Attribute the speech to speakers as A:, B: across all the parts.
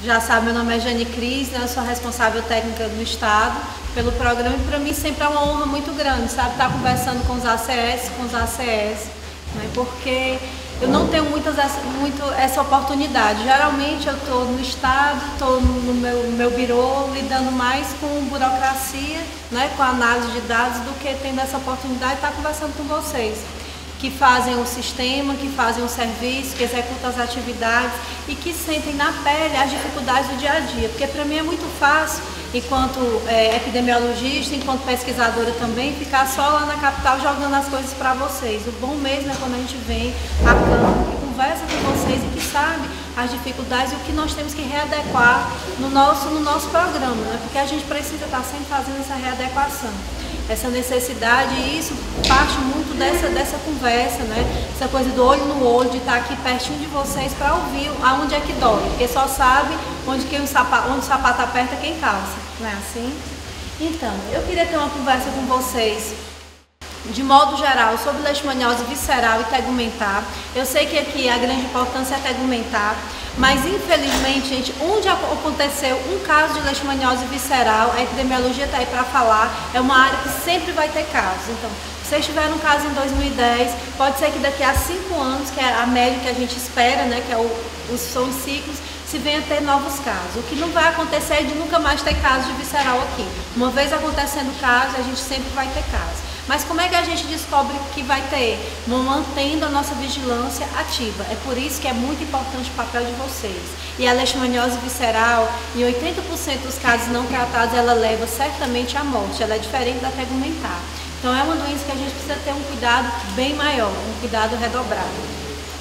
A: já sabe, meu nome é Jane Cris, né? Eu sou responsável técnica do Estado pelo programa e para mim sempre é uma honra muito grande, sabe, estar conversando com os ACS, né? Porque eu não tenho muito essa oportunidade. Geralmente eu estou no Estado, estou no meu birô, lidando mais com burocracia, né, com análise de dados, do que tendo essa oportunidade de estar conversando com vocês, que fazem o sistema, que fazem o serviço, que executam as atividades e que sentem na pele as dificuldades do dia a dia. Porque para mim é muito fácil, enquanto epidemiologista, enquanto pesquisadora também, ficar só lá na capital jogando as coisas para vocês. O bom mesmo é quando a gente vem a campo, que conversa com vocês e que sabe as dificuldades e o que nós temos que readequar no nosso programa, né? Porque a gente precisa estar sempre fazendo essa readequação, essa necessidade, e isso parte muito dessa conversa, né? Essa coisa do olho no olho, de estar aqui pertinho de vocês para ouvir aonde é que dói, porque só sabe onde o sapato aperta quem calça, não é assim? Então, eu queria ter uma conversa com vocês, de modo geral, sobre leishmaniose visceral e tegumentar. Eu sei que aqui a grande importância é tegumentar, mas infelizmente, gente, onde aconteceu um caso de leishmaniose visceral, a epidemiologia está aí para falar, é uma área que sempre vai ter casos. Então, se vocês tiveram um caso em 2010, pode ser que daqui a 5 anos, que é a média que a gente espera, né, que são os ciclos, se venha a ter novos casos. O que não vai acontecer é de nunca mais ter caso de visceral aqui. Uma vez acontecendo o caso, a gente sempre vai ter caso. Mas como é que a gente descobre que vai ter? Mantendo a nossa vigilância ativa. É por isso que é muito importante o papel de vocês. E a leishmaniose visceral, em 80% dos casos não tratados, ela leva certamente à morte. Ela é diferente da tegumentar. Então é uma doença que a gente precisa ter um cuidado bem maior, um cuidado redobrado,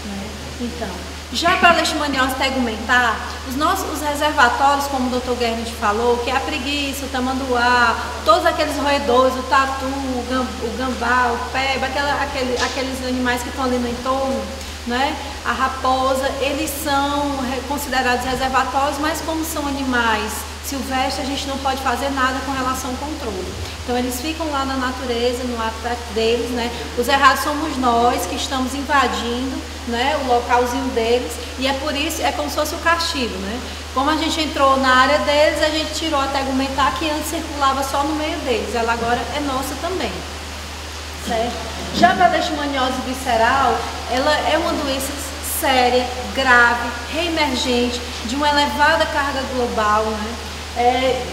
A: né? Então, já para a leishmaniose tegumentar, os reservatórios, como o Dr. Guerra falou, que é a preguiça, o tamanduá, todos aqueles roedores, o tatu, o gambá, o peba, aqueles animais que estão ali no entorno, né? A raposa, eles são considerados reservatórios, mas como são animais silvestres, a gente não pode fazer nada com relação ao controle. Então eles ficam lá na natureza, no habitat deles, né? Os errados somos nós que estamos invadindo, né, o localzinho deles, e é por isso, é como se fosse o castigo, né? Como a gente entrou na área deles, a gente tirou a tegumentar, que antes circulava só no meio deles, ela agora é nossa também, certo? Já para a leishmaniose visceral, ela é uma doença séria, grave, reemergente, de uma elevada carga global, né?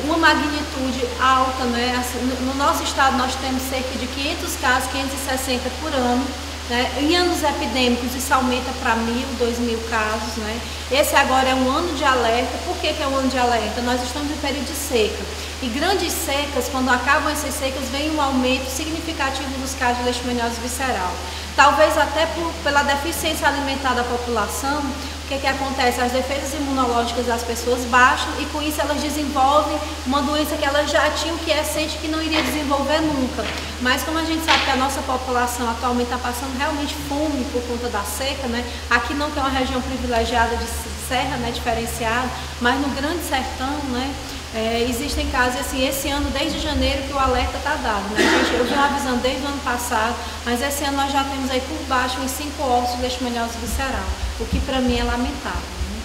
A: Uma magnitude alta, né? Assim, no nosso estado nós temos cerca de 500 casos, 560 por ano, né? Em anos epidêmicos isso aumenta para 1.000, 2.000 casos, né? Esse agora é um ano de alerta. Por que é um ano de alerta? Nós estamos em período de seca. E grandes secas, quando acabam essas secas, vem um aumento significativo dos casos de leishmaniose visceral. Talvez até pela deficiência alimentar da população. O que acontece? As defesas imunológicas das pessoas baixam e com isso elas desenvolvem uma doença que elas já tinham quiescente, que não iria desenvolver nunca. Mas como a gente sabe que a nossa população atualmente está passando realmente fome por conta da seca, né? Aqui não tem uma região privilegiada de serra, né, diferenciada, mas no Grande Sertão, né, existem casos, assim, esse ano, desde janeiro, que o alerta está dado, né? Eu venho avisando desde o ano passado, mas esse ano nós já temos aí por baixo uns 5 óbitos de leishmaniose visceral, o que para mim é lamentável, né?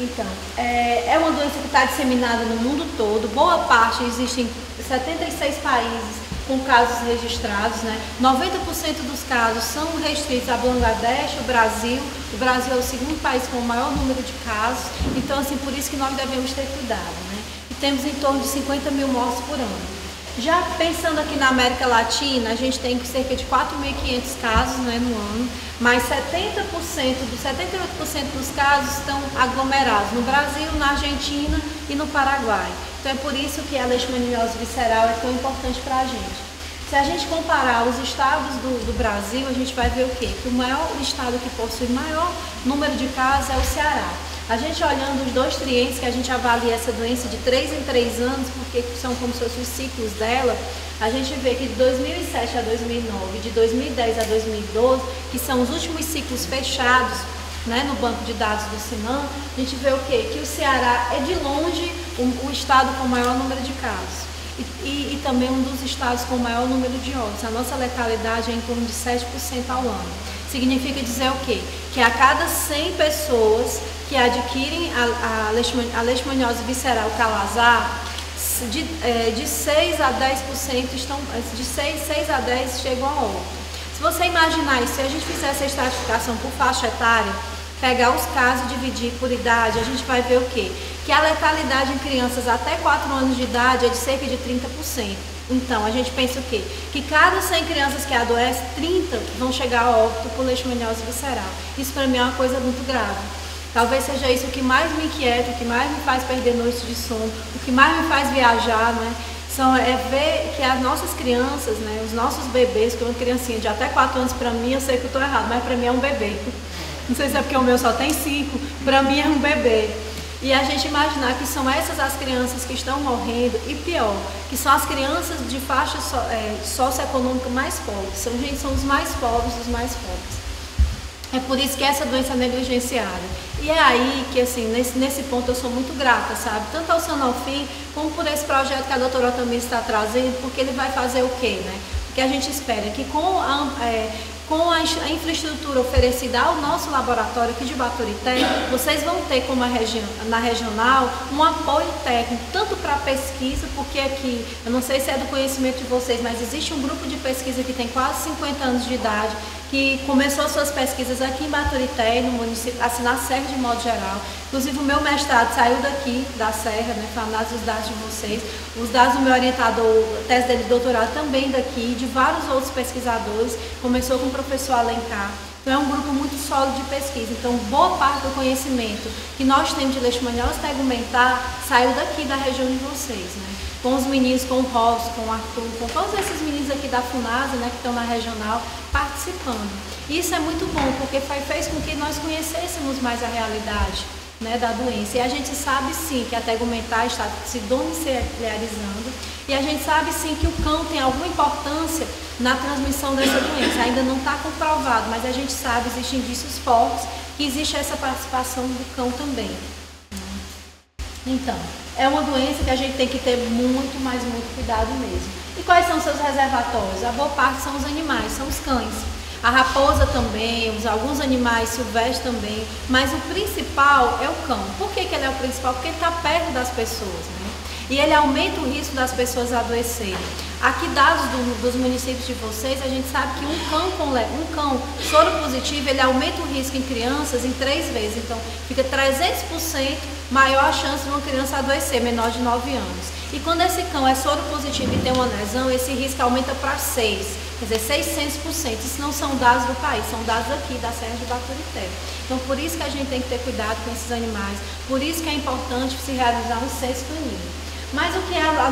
A: Então, é uma doença que está disseminada no mundo todo, boa parte, existem 76 países com casos registrados, né? 90% dos casos são restritos a Bangladesh, o Brasil é o segundo país com o maior número de casos, então assim, por isso que nós devemos ter cuidado, né? E temos em torno de 50 mil mortes por ano. Já pensando aqui na América Latina, a gente tem cerca de 4.500 casos, né, no ano, mas 78% dos casos estão aglomerados no Brasil, na Argentina e no Paraguai. Então é por isso que a leishmaniose visceral é tão importante para a gente. Se a gente comparar os estados do Brasil, a gente vai ver o quê? Que o maior estado que possui maior número de casos é o Ceará. A gente olhando os 2 triênios que a gente avalia essa doença de 3 em 3 anos, porque são como se fossem os ciclos dela, a gente vê que de 2007 a 2009, de 2010 a 2012, que são os últimos ciclos fechados, né, no banco de dados do CINAM, a gente vê o quê? Que o Ceará é de longe o estado com o maior número de casos. E também um dos estados com o maior número de óbitos. A nossa letalidade é em torno de 7% ao ano. Significa dizer o quê? Que a cada 100 pessoas, que adquirem a leishmaniose visceral Calazar, de 6 a 10% estão, de 6 a 10 chegam a óbito. Se você imaginar isso, se a gente fizer essa estratificação por faixa etária, pegar os casos e dividir por idade, a gente vai ver o quê? Que a letalidade em crianças até 4 anos de idade é de cerca de 30%. Então, a gente pensa o quê? Que cada 100 crianças que adoecem, 30 vão chegar a óbito por leishmaniose visceral. Isso para mim é uma coisa muito grave. Talvez seja isso o que mais me inquieta, o que mais me faz perder noites de sono, o que mais me faz viajar, né? É ver que as nossas crianças, né, os nossos bebês, que uma criancinha de até 4 anos, para mim, eu sei que eu estou errado, mas para mim é um bebê. Não sei se é porque o meu só tem 5, para mim é um bebê. E a gente imaginar que são essas as crianças que estão morrendo, e pior, que são as crianças de faixa socioeconômica mais pobres. São os mais pobres dos mais pobres. É por isso que essa doença é negligenciada. E é aí que, assim, nesse ponto eu sou muito grata, sabe? Tanto ao Sanofi, como por esse projeto que a doutora Otamiris está trazendo, porque ele vai fazer o quê, né? Porque a gente espera que com a infraestrutura oferecida ao nosso laboratório aqui de Baturité, vocês vão ter, como na regional, um apoio técnico, tanto para a pesquisa, porque aqui, eu não sei se é do conhecimento de vocês, mas existe um grupo de pesquisa que tem quase 50 anos de idade, que começou suas pesquisas aqui em Baturité, no município, assim, na Serra de modo geral. Inclusive o meu mestrado saiu daqui, da Serra, né, foi análise dos dados de vocês. Os dados do meu orientador, a tese dele de doutorado também daqui, de vários outros pesquisadores, começou com o professor Alencar. Então é um grupo muito sólido de pesquisa. Então boa parte do conhecimento que nós temos de leishmaniose tegumentar saiu daqui da região de vocês, né? Com os meninos, com o Ross, com o Arthur, com todos esses meninos aqui da FUNASA, né, que estão na regional, participando. Isso é muito bom, porque fez com que nós conhecêssemos mais a realidade, né, da doença. E a gente sabe sim que a tegumentar está se domiciliarizando, e a gente sabe sim que o cão tem alguma importância na transmissão dessa doença. Ainda não está comprovado, mas a gente sabe, existem indícios fortes que existe essa participação do cão também. Então, é uma doença que a gente tem que ter muito, mas muito cuidado mesmo. E quais são os seus reservatórios? A boa parte são os animais, são os cães. A raposa também, alguns animais silvestres também, mas o principal é o cão. Por que ele é o principal? Porque ele está perto das pessoas, né? E ele aumenta o risco das pessoas adoecerem. Aqui, dados dos municípios de vocês, a gente sabe que um cão soro positivo, ele aumenta o risco em crianças em 3 vezes. Então, fica 300% maior a chance de uma criança adoecer, menor de 9 anos. E quando esse cão é soro positivo e tem uma lesão, esse risco aumenta para 6, quer dizer, 600%. Isso não são dados do país, são dados aqui da Serra de Baturité. Então, por isso que a gente tem que ter cuidado com esses animais, por isso que é importante se realizar um censo canino. Mas o que é a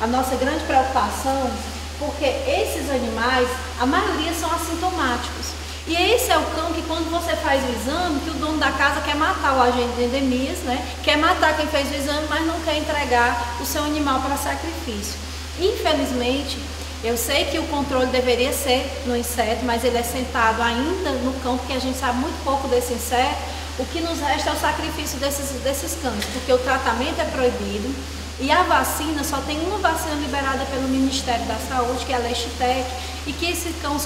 A: nossa grande preocupação, porque esses animais, a maioria são assintomáticos. E esse é o cão que, quando você faz o exame, que o dono da casa quer matar o agente de endemias, né? Quer matar quem fez o exame, mas não quer entregar o seu animal para sacrifício. Infelizmente, eu sei que o controle deveria ser no inseto, mas ele é sentado ainda no cão, porque a gente sabe muito pouco desse inseto. O que nos resta é o sacrifício desses cães, porque o tratamento é proibido e a vacina, só tem uma vacina liberada pelo Ministério da Saúde, que é a Leishtec, e que esse cão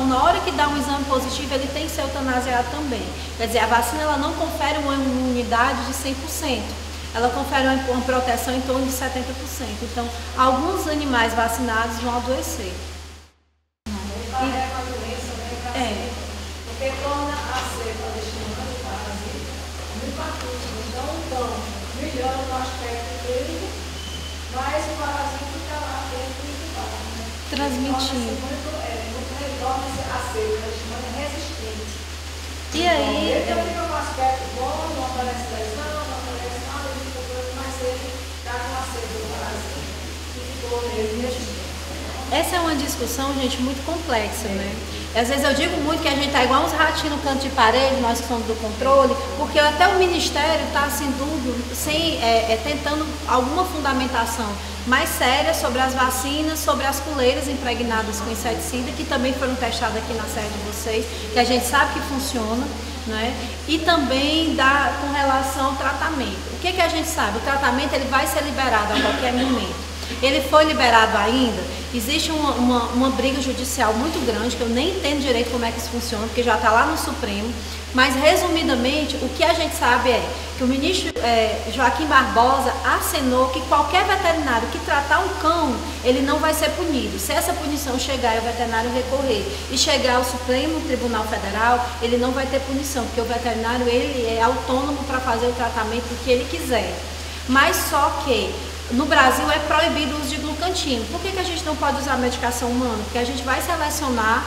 A: na hora que dá um exame positivo, ele tem que ser eutanasiado também. Quer dizer, a vacina ela não confere uma imunidade de 100%, ela confere uma proteção em torno de 70%. Então, alguns animais vacinados vão adoecer.
B: Porque torna a cepa leishmaniose parasita muito aguda. Então, o cão melhora o aspecto dele, mas o parasita fica lá dentro do bar, né?
A: Transmitindo.
B: Torna a cepa leishmaniose resistente.
A: E aí?
B: Então, fica com um aspecto bom, não aparece lesão, não aparece nada, ele fica todo mais ele está com a cepa do parasita e ficou mesmo resistente.
A: Essa é uma discussão, gente, muito complexa, né? Às vezes eu digo muito que a gente está igual uns ratinhos no canto de parede, nós que somos do controle, porque até o Ministério está sem dúvida, tentando alguma fundamentação mais séria sobre as vacinas, sobre as coleiras impregnadas com inseticida, que também foram testadas aqui na sede de vocês, que a gente sabe que funciona, né? E também com relação ao tratamento. O que a gente sabe? O tratamento ele vai ser liberado a qualquer momento. Ele foi liberado ainda, existe uma briga judicial muito grande, que eu nem entendo direito como é que isso funciona, porque já está lá no Supremo, Mas, resumidamente, o que a gente sabe é que o ministro Joaquim Barbosa acenou que qualquer veterinário que tratar um cão, ele não vai ser punido. Se essa punição chegar e o veterinário recorrer e chegar ao Supremo Tribunal Federal, ele não vai ter punição, porque o veterinário ele é autônomo para fazer o tratamento que ele quiser. Mas só que no Brasil é proibido o uso de glucantina. Por que a gente não pode usar medicação humana? Porque a gente vai selecionar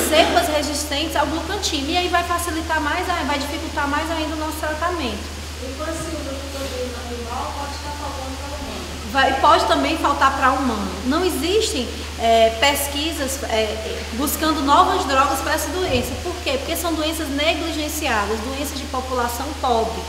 A: cepas resistentes ao glucantina e aí vai facilitar mais, vai dificultar mais ainda o nosso tratamento.
B: E quando se usa glucantina animal, pode estar faltando para o humano?
A: Pode também faltar para o humano. Não existem pesquisas buscando novas drogas para essa doença. Por quê? Porque são doenças negligenciadas, doenças de população pobre.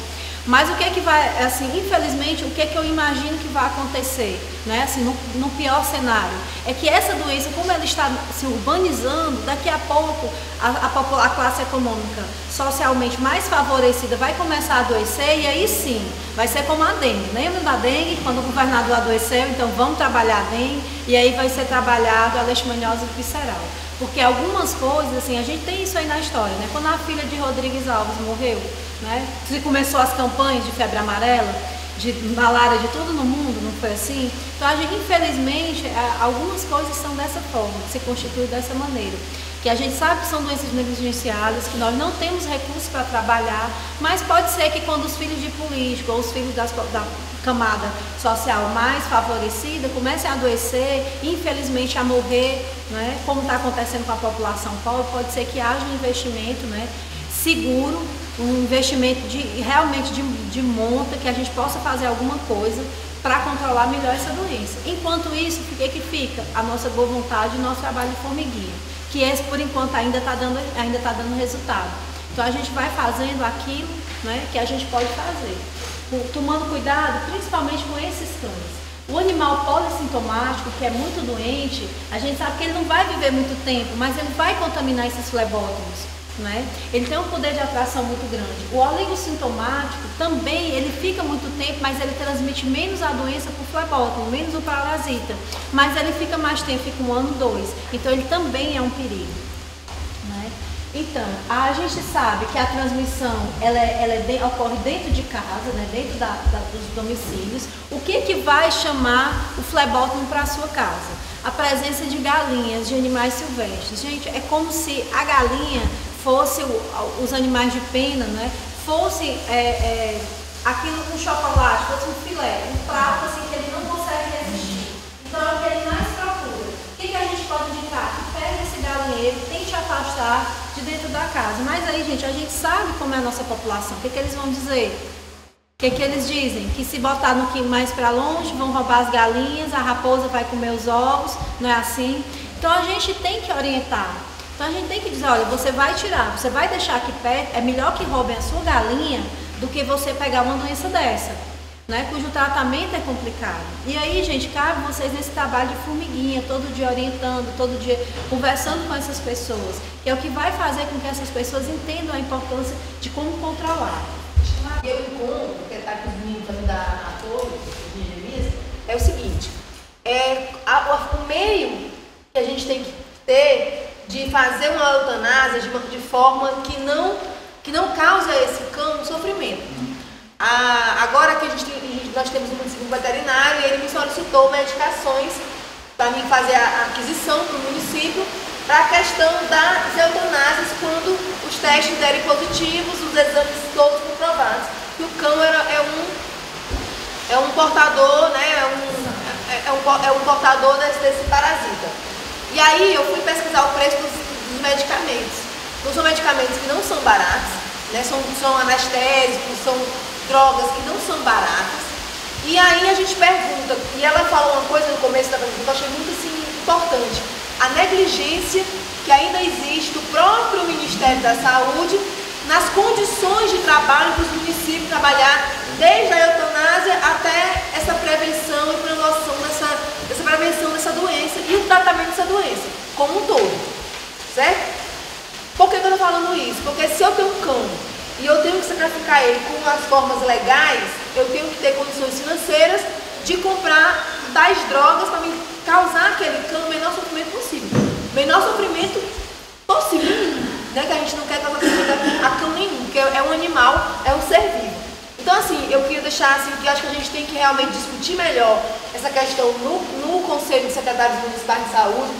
A: Mas o que é que vai, assim, infelizmente, o que é que eu imagino que vai acontecer, né? Assim, no pior cenário, é que essa doença, como ela está se urbanizando, daqui a pouco a classe econômica socialmente mais favorecida vai começar a adoecer e aí sim, vai ser como a dengue. Lembra da dengue? Quando o governador adoeceu, então vamos trabalhar a dengue e aí vai ser trabalhado a leishmaniose visceral. Porque algumas coisas, assim, a gente tem isso aí na história, né? Quando a filha de Rodrigues Alves morreu, né? Se começou as campanhas de febre amarela, de malária, de tudo no mundo, não foi assim? Então, a gente, infelizmente, algumas coisas são dessa forma, se constituem dessa maneira. Que a gente sabe que são doenças negligenciadas, que nós não temos recursos para trabalhar, mas pode ser que quando os filhos de político ou os filhos da camada social mais favorecida comecem a adoecer, infelizmente a morrer, né? Como está acontecendo com a população pobre, pode ser que haja um investimento, né, seguro, um investimento realmente de monta, que a gente possa fazer alguma coisa para controlar melhor essa doença. Enquanto isso, o que fica? A nossa boa vontade e o nosso trabalho de formiguinha, que esse por enquanto ainda está dando resultado. Então a gente vai fazendo aquilo, né, que a gente pode fazer, tomando cuidado principalmente com esses cães. O animal polissintomático, que é muito doente, a gente sabe que ele não vai viver muito tempo, mas ele vai contaminar esses flebótomos, né? Ele tem um poder de atração muito grande. O oligossintomático também, ele fica muito tempo, mas ele transmite menos a doença por flebótomo, menos o parasita, mas ele fica mais tempo, fica 1 ano, 2, então ele também é um perigo, né? Então, a gente sabe que a transmissão ocorre dentro de casa, né, dentro dos domicílios. O que vai chamar o flebótomo para a sua casa? A presença de galinhas, de animais silvestres. Gente, é como se a galinha fosse, os animais de pena, né, fosse aquilo com chocolate, fosse um filé, um prato assim que ele não consegue resistir. Então é o que ele mais procura. O que a gente pode indicar? Que pegue esse galinheiro, tente afastar de dentro da casa. Mas aí, gente, a gente sabe como é a nossa população. O que eles vão dizer? O que eles dizem? Que se botar no quinto mais para longe, vão roubar as galinhas, a raposa vai comer os ovos, não é assim? Então a gente tem que orientar. Então a gente tem que dizer, olha, você vai tirar, você vai deixar aqui perto, é melhor que roubem a sua galinha do que você pegar uma doença dessa, né? Cujo tratamento é complicado. E aí, gente, cabe vocês nesse trabalho de formiguinha, todo dia orientando, todo dia conversando com essas pessoas, que é o que vai fazer com que essas pessoas entendam a importância de como controlar.
C: Eu encontro, que está com os meninos também da Torre, é o seguinte, o meio que a gente tem que ter de fazer uma eutanásia de forma que não cause a esse cão sofrimento. Agora que nós temos um município veterinário, ele me solicitou medicações para mim fazer a aquisição para o município para a questão das eutanásias quando os testes derem positivos, os exames todos comprovados. E o cão é um portador, né, é um portador desse parasita. E aí eu fui pesquisar o preço dos medicamentos. Então são medicamentos que não são baratos, né, são anestésicos, são drogas que não são baratas. E aí a gente pergunta, e ela falou uma coisa no começo da pergunta que eu achei muito assim, importante. A negligência que ainda existe do próprio Ministério da Saúde nas condições de trabalho para os municípios trabalhar desde a eutanásia até essa prevenção e promoção dessa prevenção dessa doença e o tratamento dessa doença como um todo, certo? Por que eu estou falando isso? Porque se eu tenho um cão e eu tenho que sacrificar ele com as formas legais, eu tenho que ter condições financeiras de comprar tais drogas para me causar aquele cão o menor sofrimento possível. Menor sofrimento possível. né? Que a gente não quer causar sofrimento a cão nenhum, porque é um animal, é um ser vivo. Então, assim, eu queria deixar assim, que eu acho que a gente tem que realmente discutir melhor essa questão no Conselho de Secretários Municipais de Saúde,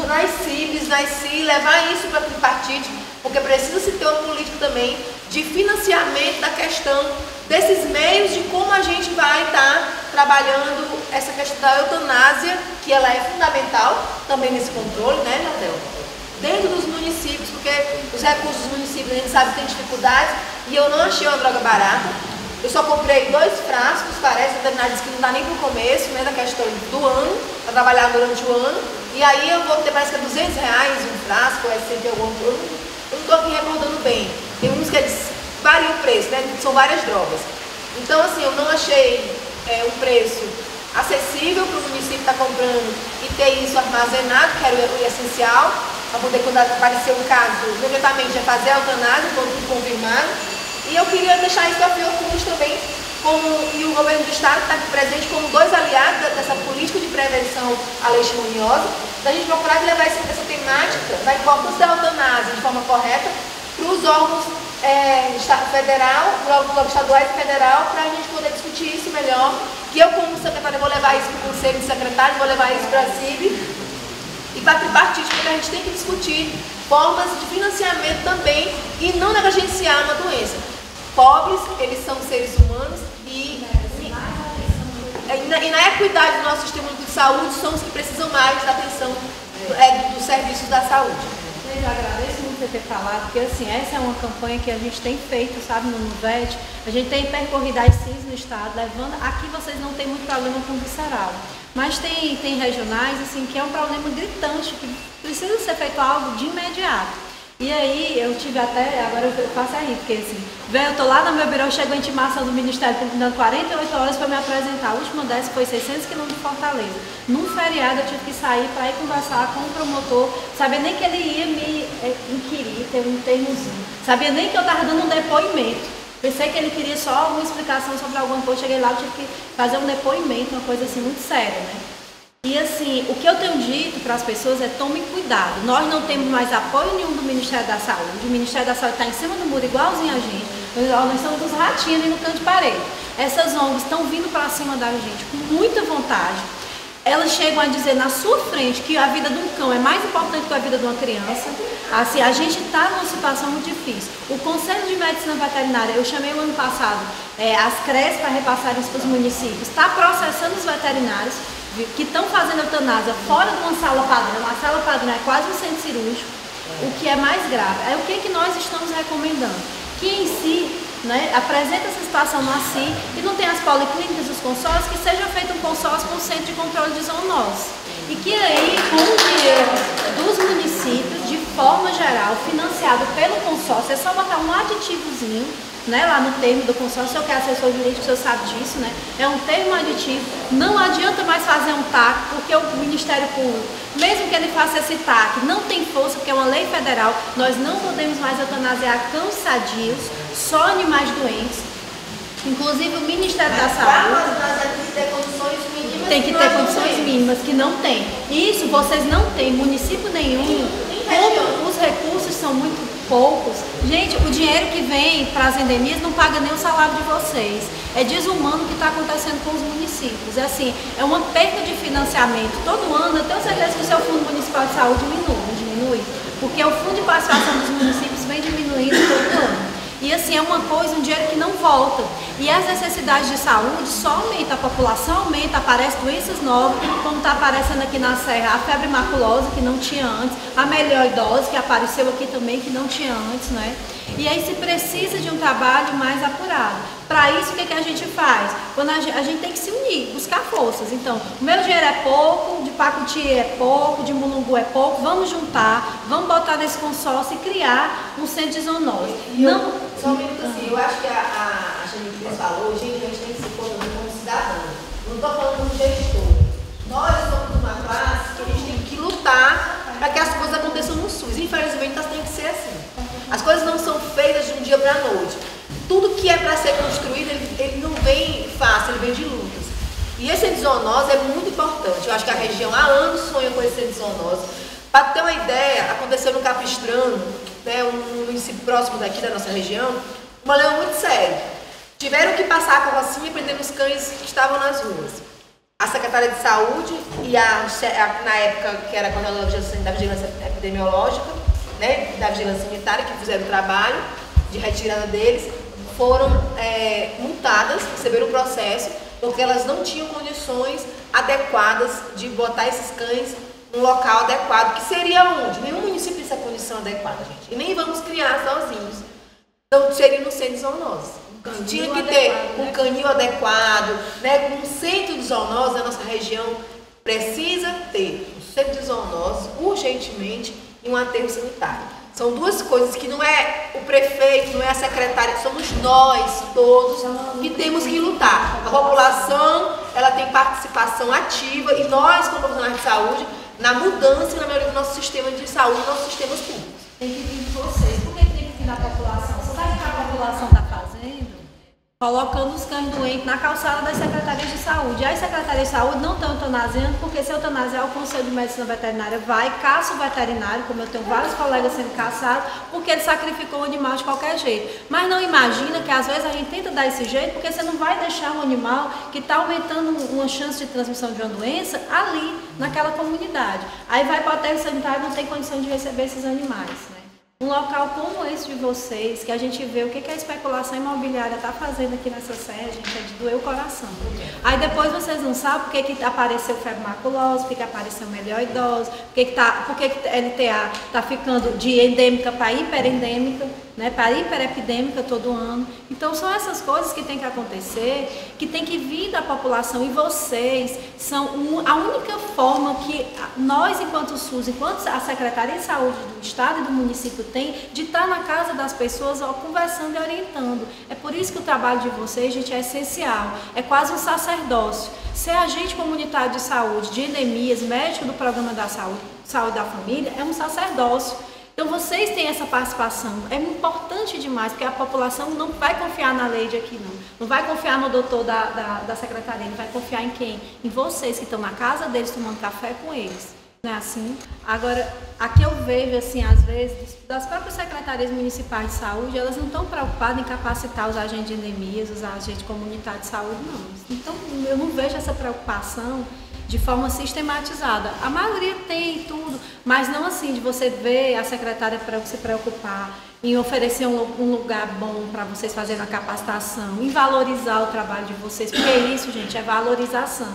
C: nas CIBs, nas CI, levar isso para o tripartite, porque precisa se ter uma política também de financiamento da questão desses meios, de como a gente vai estar trabalhando essa questão da eutanásia, que ela é fundamental também nesse controle, né, Natel? Dentro dos municípios, porque os recursos dos municípios a gente sabe que tem dificuldades, e eu não achei uma droga barata. Eu só comprei 2 frascos, parece, a veterinária disse que não dá nem pro começo, né, da questão do ano, para trabalhar durante o ano. E aí eu vou ter, parece que é R$200 um frasco, é sempre algum outro. Eu não estou aqui recordando bem. Tem uns que varia o preço, né, são várias drogas. Então, assim, eu não achei um preço acessível para o município estar comprando e ter isso armazenado, que era o essencial, para poder, quando aparecer um caso, imediatamente já fazer a eutanásia, quando confirmado. E eu queria deixar isso a Fiocruz também, e o governo do estado está aqui presente como 2 aliados dessa política de prevenção à leishmaniose, da gente procurar levar essa temática da importância da eutanásia de forma correta para os órgãos federal, órgãos estaduais e federal, para a gente poder discutir isso melhor. Que eu, como secretária, vou levar isso para o Conselho de Secretários, vou levar isso para a CIB e para a tripartite, porque a gente tem que discutir formas de financiamento também e não negligenciar uma doença. Pobres, eles são seres humanos e na equidade do nosso sistema de saúde são os que precisam mais da atenção dos serviços da saúde.
A: Eu agradeço muito você ter falado, porque assim, essa é uma campanha que a gente tem feito, sabe, no NUVET. A gente tem percorrido as CIS no estado, levando. Aqui vocês não têm muito problema com visceral, mas tem regionais, assim, que é um problema gritante, que precisa ser feito algo de imediato. E aí eu tive até, agora eu faço aí, porque assim, eu tô lá no meu birô, chegou a intimação do Ministério dando 48 horas para me apresentar. A última dessa foi 600 quilômetros de Fortaleza. Num feriado eu tive que sair para ir conversar com o promotor, sabia nem que ele ia me inquirir, ter um termozinho, sabia nem que eu estava dando um depoimento. Pensei que ele queria só uma explicação sobre alguma coisa, cheguei lá, eu tive que fazer um depoimento, uma coisa assim muito séria, né? E assim, o que eu tenho dito para as pessoas é: tomem cuidado. Nós não temos mais apoio nenhum do Ministério da Saúde. O Ministério da Saúde está em cima do muro igualzinho a gente. Nós somos os ratinhos ali no canto de parede. Essas ONGs estão vindo para cima da gente com muita vontade. Elas chegam a dizer na sua frente que a vida de um cão é mais importante que a vida de uma criança. Assim, a gente está numa situação muito difícil. O Conselho de Medicina Veterinária, eu chamei o ano passado as CREs para repassar isso para os municípios, está processando os veterinários que estão fazendo eutanásia fora de uma sala padrão. A sala padrão é quase um centro cirúrgico, o que é mais grave. Aí o que nós estamos recomendando? Que em si, né, apresenta essa situação no ACI e não tem as policlínicas, os consórcios, que seja feito um consórcio com o Centro de Controle de Zoonose. E que aí, com o dinheiro dos municípios, de forma geral, financiado pelo consórcio, é só botar um aditivozinho, né, lá no termo do consórcio. Eu que é assessor jurídico, o senhor sabe disso, né? É um termo aditivo. Não adianta mais fazer um TAC, porque o Ministério Público, mesmo que ele faça esse TAC, não tem força, porque é uma lei federal. Nós não podemos mais eutanasiar cães sadios, só animais doentes. Inclusive o Ministério da Saúde tem que ter condições mínimas, que não tem. Isso vocês não têm, município nenhum. Como os recursos são muito poucos, gente, o dinheiro que vem para as endemias não paga nem o salário de vocês. É desumano o que está acontecendo com os municípios. É assim, é uma perda de financiamento. Todo ano, eu tenho certeza que o seu Fundo Municipal de Saúde diminui, porque o fundo de participação dos municípios vem diminuindo todo ano. E assim, é uma coisa, um dinheiro que não volta. E as necessidades de saúde só aumentam, a população aumenta, aparecem doenças novas, como está aparecendo aqui na Serra, a febre maculosa, que não tinha antes, a melioidose, que apareceu aqui também, que não tinha antes, né? E aí se precisa de um trabalho mais apurado. Para isso, o que a gente faz? Quando a gente tem que se unir, buscar forças. Então, o meu dinheiro é pouco, de Pacuti é pouco, de Mulungu é pouco, vamos juntar, vamos botar nesse consórcio e criar um centro de zoonose.
C: Só um minuto assim, eu acho que a Xanique falou, gente, a gente tem que se pôr como cidadão. Não estou falando como gestor. Nós somos uma classe que a gente tem que lutar para que as coisas aconteçam no SUS. Infelizmente, elas têm que ser assim. As coisas não são feitas de um dia para a noite. Tudo que é para ser construído, ele não vem fácil, ele vem de lutas. E esse centro de zoonose é muito importante. Eu acho que a região há anos sonha com esse centro de zoonose. Para ter uma ideia, aconteceu no Capistrano, né, um município próximo daqui da nossa região, um problema muito sério. Tiveram que passar a carrocinha prendendo os cães que estavam nas ruas. A secretária de Saúde e na época que era quando ela da vigilância epidemiológica, né, da vigilância sanitária, que fizeram o trabalho de retirada deles, foram multadas, receberam o processo, porque elas não tinham condições adequadas de botar esses cães num local adequado, que seria onde? Nenhum município tem essa condição adequada, gente. E nem vamos criar sozinhos. Então, seria no centro de zoonose. Tinha que ter um canil adequado, né? Um centro de zoonose na nossa região precisa ter um centro de zoonose urgentemente e um aterro sanitário. São duas coisas que não é o prefeito, não é a secretária, somos nós todos que temos que lutar. A população, ela tem participação ativa e nós, como profissionais de saúde, na mudança e na melhoria do nosso sistema de saúde e nossos sistemas públicos.
A: Tem que vir de vocês. Por que tem que vir da população? Você sabe o que a população está fazendo? Colocando os cães doentes na calçada das secretarias de saúde. E as secretarias de saúde não estão eutanasiando, porque se eutanasiar, o Conselho de Medicina Veterinária vai, caça o veterinário, como eu tenho vários colegas sendo caçados, porque ele sacrificou o animal de qualquer jeito. Mas não imagina que às vezes a gente tenta dar esse jeito, porque você não vai deixar um animal que está aumentando uma chance de transmissão de uma doença ali, naquela comunidade. Aí vai para o aterro sanitário e não tem condição de receber esses animais, né? Um local como esse de vocês, que a gente vê o que a especulação imobiliária está fazendo aqui nessa série, gente, é de doer o coração. Aí depois vocês não sabem por que apareceu febre maculosa, por que apareceu melhor idosa, por que LTA está ficando de endêmica para hiperendêmica, né, para hiperepidêmica todo ano. Então são essas coisas que tem que acontecer, que tem que vir da população, e vocês são a única forma que nós, enquanto SUS, enquanto a Secretaria de Saúde do Estado e do município tem, de estar na casa das pessoas, ó, conversando e orientando. É por isso que o trabalho de vocês, gente, é essencial, é quase um sacerdócio. Ser agente comunitário de saúde, de endemias, médico do programa da saúde da família, é um sacerdócio. Então vocês têm essa participação, é importante demais, porque a população não vai confiar na lei de aqui não vai confiar no doutor da secretaria, não vai confiar em quem? Em vocês que estão na casa deles tomando café com eles, não é assim? Agora, aqui eu vejo assim, às vezes, das próprias secretarias municipais de saúde, elas não estão preocupadas em capacitar os agentes de endemias, os agentes comunitários de saúde, não. Então eu não vejo essa preocupação de forma sistematizada. A maioria tem tudo, mas não assim de você ver a secretária para se preocupar em oferecer um lugar bom para vocês fazerem a capacitação, em valorizar o trabalho de vocês, porque isso, gente, é valorização.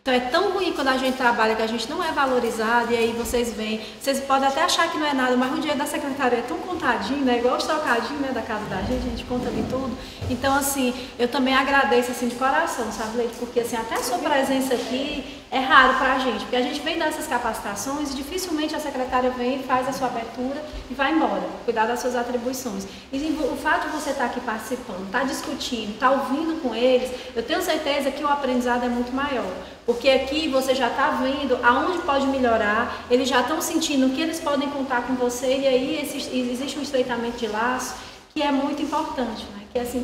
A: Então é tão ruim quando a gente trabalha que a gente não é valorizado, e aí vocês vêm, vocês podem até achar que não é nada, mas o dia da secretária é tão contadinho, né? Igual os trocadinhos, né, da casa da gente conta de tudo. Então, assim, eu também agradeço assim de coração, sabe, Leite? Porque assim, até a sua presença aqui é raro pra gente, porque a gente vem dessas capacitações e dificilmente a secretária vem, faz a sua abertura e vai embora, cuidar das suas atribuições. E o fato de você estar aqui participando, estar discutindo, estar ouvindo com eles, eu tenho certeza que o aprendizado é muito maior. Porque aqui você já está vendo aonde pode melhorar, eles já estão sentindo que eles podem contar com você, e aí existe um estreitamento de laço que é muito importante, né? Que assim,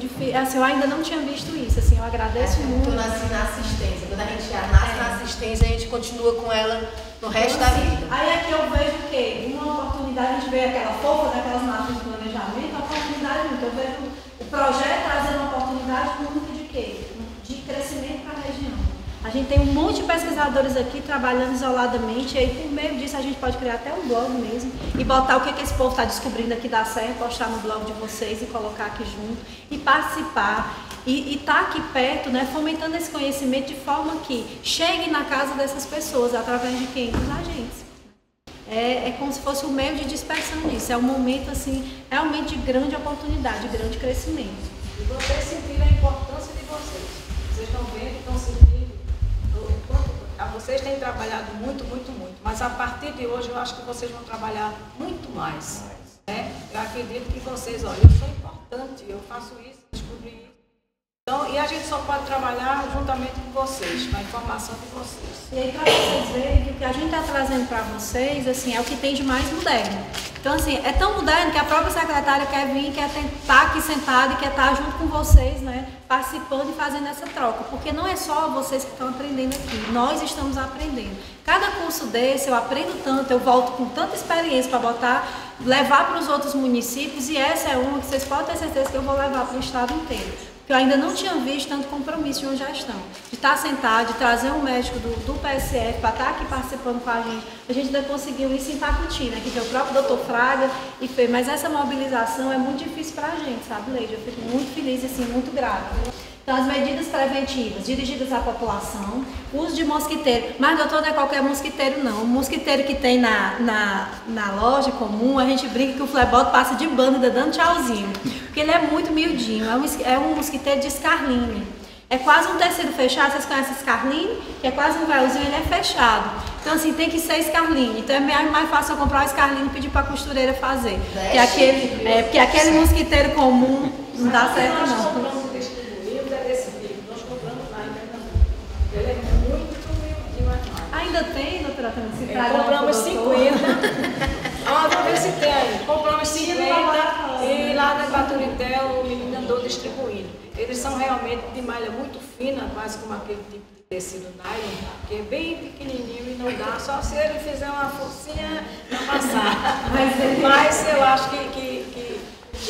A: eu ainda não tinha visto isso, assim, eu agradeço muito.
C: Eu nasci na assistência, quando a gente nasce na assistência, a gente continua com ela no resto da vida.
A: Aí aqui eu vejo o quê? Uma oportunidade, a gente vê aquela fofa, daquelas máquinas de planejamento, uma oportunidade muito. Eu vejo o projeto trazendo uma oportunidade única de quê? De crescimento para a região. A gente tem um monte de pesquisadores aqui trabalhando isoladamente, e aí por meio disso a gente pode criar até um blog mesmo e botar o que esse povo está descobrindo aqui da Serra, postar no blog de vocês e colocar aqui junto e participar e estar aqui perto, né, fomentando esse conhecimento de forma que chegue na casa dessas pessoas através de quem? Dos agentes. É como se fosse um meio de dispersão disso, é um momento assim realmente de grande oportunidade, de grande crescimento.
B: E vocês sentiram a importância de vocês. Vocês estão vendo, estão sentindo. Vocês têm trabalhado muito, mas a partir de hoje eu acho que vocês vão trabalhar muito mais. Né? Eu acredito que vocês, olha, eu sou importante, eu faço isso, descobri isso. Então, e a gente só pode trabalhar juntamente com vocês, com a informação de vocês.
A: E aí, para vocês verem que o que a gente está trazendo para vocês, assim, é o que tem de mais moderno. Então, assim, é tão moderno que a própria secretária quer vir, quer estar aqui sentada e quer estar junto com vocês, né, participando e fazendo essa troca, porque não é só vocês que estão aprendendo aqui, nós estamos aprendendo. Cada curso desse eu aprendo tanto, eu volto com tanta experiência para levar para os outros municípios, e essa é uma que vocês podem ter certeza que eu vou levar para o estado inteiro. Que eu ainda não tinha visto tanto compromisso de uma gestão, de estar sentado, de trazer um médico do PSF para estar aqui participando com a gente ainda conseguiu isso em Pacuti, né, que tem o próprio doutor Fraga e fez, mas essa mobilização é muito difícil para a gente, sabe, Leide? Eu fico muito feliz e assim, muito grata. Então, as medidas preventivas dirigidas à população, uso de mosquiteiro, mas doutor, não é qualquer mosquiteiro não, o mosquiteiro que tem na loja comum, a gente brinca que o flebot passa de banda dando tchauzinho, porque ele é muito miudinho, é um mosquiteiro de Scarline, é quase um tecido fechado, vocês conhecem Scarline? Que é quase um véuzinho, ele é fechado, então assim, tem que ser Scarline, então é mais fácil eu comprar o Scarline e pedir para a costureira fazer, porque aquele mosquiteiro comum não dá certo não. Ainda tem, doutora Tânia?
B: Compramos 50. Vamos ver se tem aí. Compramos 50 e lá na Baturité o menino andou distribuindo. Eles são realmente de malha muito fina, quase como aquele tipo de tecido nylon, que é bem pequenininho e não dá, só se ele fizer uma forcinha não passar. Mas eu acho que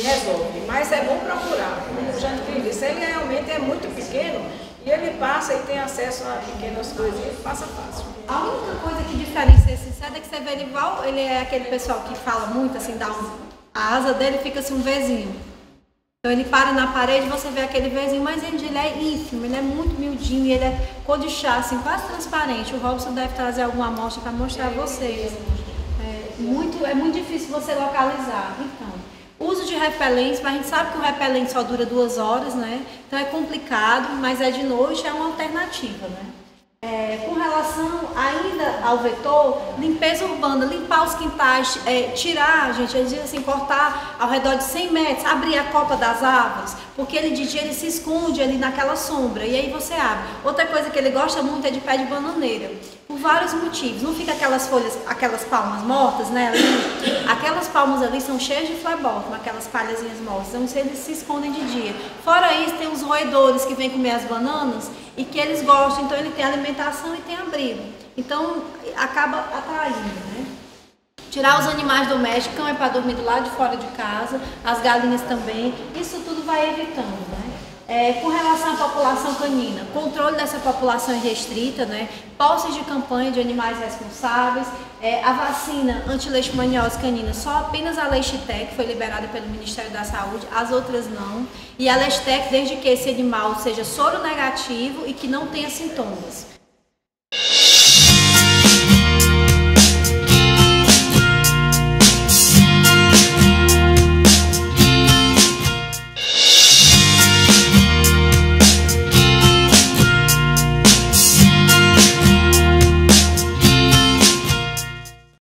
B: resolve. Mas é bom procurar. O Jane disse, ele realmente é muito pequeno e ele passa e tem acesso a pequenas coisas, ele passa fácil.
A: A única coisa que diferencia esse inseto é que você vê ele igual, ele é aquele pessoal que fala muito, assim, a asa dele fica assim um Vzinho. Então ele para na parede e você vê aquele Vzinho, mas ele é ínfimo, ele é muito miudinho, ele é cor de chá, assim, quase transparente. O Robson deve trazer alguma amostra para mostrar a vocês. É muito difícil você localizar. Então, uso de repelentes, mas a gente sabe que o repelente só dura 2 horas, né? Então é complicado, mas é de noite, é uma alternativa, né? Com relação ainda ao vetor, limpeza urbana, limpar os quintais, tirar, gente, eles dizem assim, cortar ao redor de 100 metros, abrir a copa das árvores, porque ele de dia ele se esconde ali naquela sombra, e aí você abre. Outra coisa que ele gosta muito é de pé de bananeira, por vários motivos. Não fica aquelas folhas, aquelas palmas mortas, né? Aquelas palmas ali são cheias de flebótomo, aquelas palhazinhas mortas, então eles se escondem de dia. Fora isso, tem os roedores que vêm comer as bananas e que eles gostam, então ele tem alimentação e tem abrigo. Então acaba atraindo, né? Tirar os animais domésticos, cão é para dormir do lado de fora de casa, as galinhas também, isso tudo vai evitando, né? Com relação à população canina, controle dessa população restrita, né? Posses de campanha de animais responsáveis, a vacina anti-leishmaniose canina, só apenas a Leishtec foi liberada pelo Ministério da Saúde, as outras não, e a Leishtec desde que esse animal seja soro negativo e que não tenha sintomas.